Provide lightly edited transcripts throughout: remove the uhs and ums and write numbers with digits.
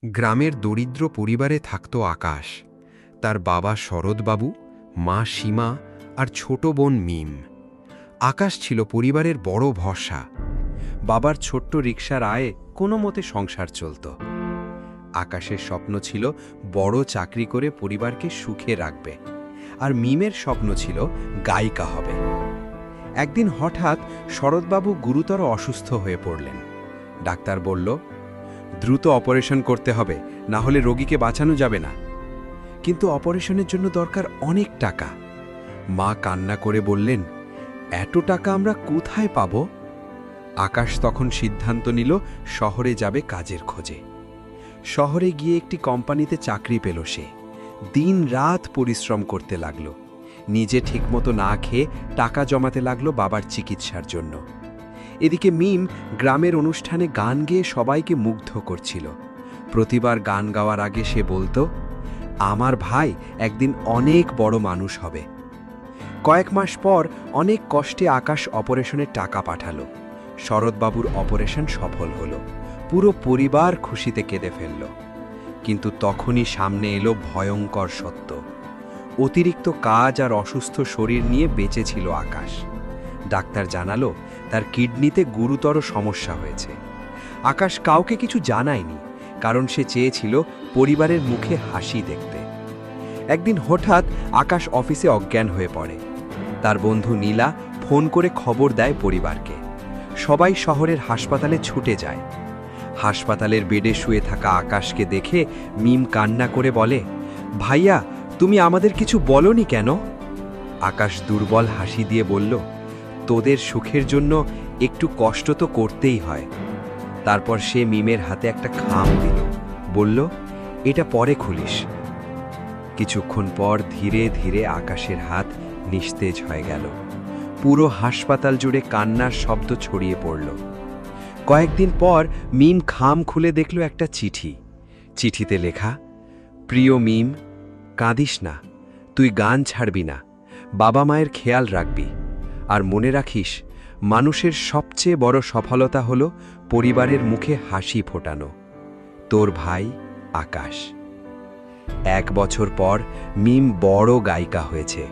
গ্রামের দরিদ্র পরিবারে থাকত আকাশ, তার বাবা শরৎবাবু, মা সীমা আর ছোট বোন মিম। আকাশ ছিল পরিবারের বড় ভরসা। বাবার ছোট্ট রিকশার আয়ে কোনো মতে সংসার চলত। আকাশের স্বপ্ন ছিল বড় চাকরি করে পরিবারকে সুখে রাখবে, আর মিমের স্বপ্ন ছিল গায়িকা হবে। একদিন হঠাৎ শরৎবাবু গুরুতর অসুস্থ হয়ে পড়লেন। ডাক্তার বলল, দ্রুত অপারেশন করতে হবে, না হলে রোগীকে বাঁচানো যাবে না। কিন্তু অপারেশনের জন্য দরকার অনেক টাকা। মা কান্না করে বললেন, এত টাকা আমরা কোথায় পাব? আকাশ তখন সিদ্ধান্ত নিল শহরে যাবে কাজের খোঁজে। শহরে গিয়ে একটি কোম্পানিতে চাকরি পেল সে। দিন রাত পরিশ্রম করতে লাগলো। নিজে ঠিকমতো না খেয়ে টাকা জমাতে লাগলো বাবার চিকিৎসার জন্য। এদিকে মিম গ্রামের অনুষ্ঠানে গান গেয়ে সবাইকে মুগ্ধ করছিল। প্রতিবার গান গাওয়ার আগে সে বলতো, আমার ভাই একদিন অনেক বড় মানুষ হবে। কয়েক মাস পর অনেক কষ্টে আকাশ অপারেশনের টাকা পাঠালো। শরৎবাবুর অপারেশন সফল হলো। পুরো পরিবার খুশিতে কেঁদে ফেলল। কিন্তু তখনই সামনে এলো ভয়ঙ্কর সত্য। অতিরিক্ত কাজ আর অসুস্থ শরীর নিয়ে বেঁচে ছিল আকাশ। ডাক্তার জানালো তার কিডনিতে গুরুতর সমস্যা হয়েছে। আকাশ কাউকে কিছু জানায়নি, কারণ সে চেয়েছিল পরিবারের মুখে হাসি দেখতে। একদিন হঠাৎ আকাশ অফিসে অজ্ঞান হয়ে পড়ে। তার বন্ধু নীলা ফোন করে খবর দেয় পরিবারকে। সবাই শহরের হাসপাতালে ছুটে যায়। হাসপাতালের বেডে শুয়ে থাকা আকাশকে দেখে মিম কান্না করে বলে, ভাইয়া, তুমি আমাদের কিছু বলনি কেন? আকাশ দুর্বল হাসি দিয়ে বলল, তোদের সুখের জন্য একটু কষ্ট তো করতেই হয়। তারপর সে মিমের হাতে একটা খাম দিল, বলল, এটা পরে খুলিস। কিছুক্ষণ পর ধীরে ধীরে আকাশের হাত নিস্তেজ হয়ে গেল। পুরো হাসপাতাল জুড়ে কান্নার শব্দ ছড়িয়ে পড়ল। কয়েকদিন পর মিম খাম খুলে দেখল একটা চিঠি। চিঠিতে লেখা, প্রিয় মিম, কাঁদিস না, তুই গান ছাড়বি না, বাবা মায়ের খেয়াল রাখবি, আর মনে রাখিস মানুষের সবচেয়ে বড় সফলতা হলো পরিবারের মুখে হাসি ফোটানো। তোর ভাই আকাশ। 1 বছর পর মিম বড় গায়িকা হয়েছে।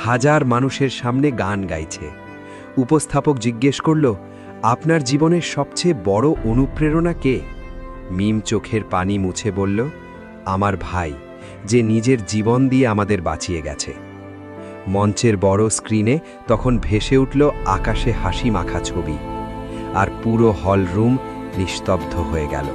হাজার মানুষের সামনে গান গাইছে। উপস্থাপক জিজ্ঞেস করল, আপনার জীবনের সবচেয়ে বড় অনুপ্রেরণা কে? মিম চোখের পানি মুছে বলল, আমার ভাই, যে নিজের জীবন দিয়ে আমাদের বাঁচিয়ে গেছে। মঞ্চের বড় স্ক্রিনে তখন ভেসে উঠল আকাশে হাসি মাখা ছবি, আর পুরো হল রুম নিস্তব্ধ হয়ে গেল।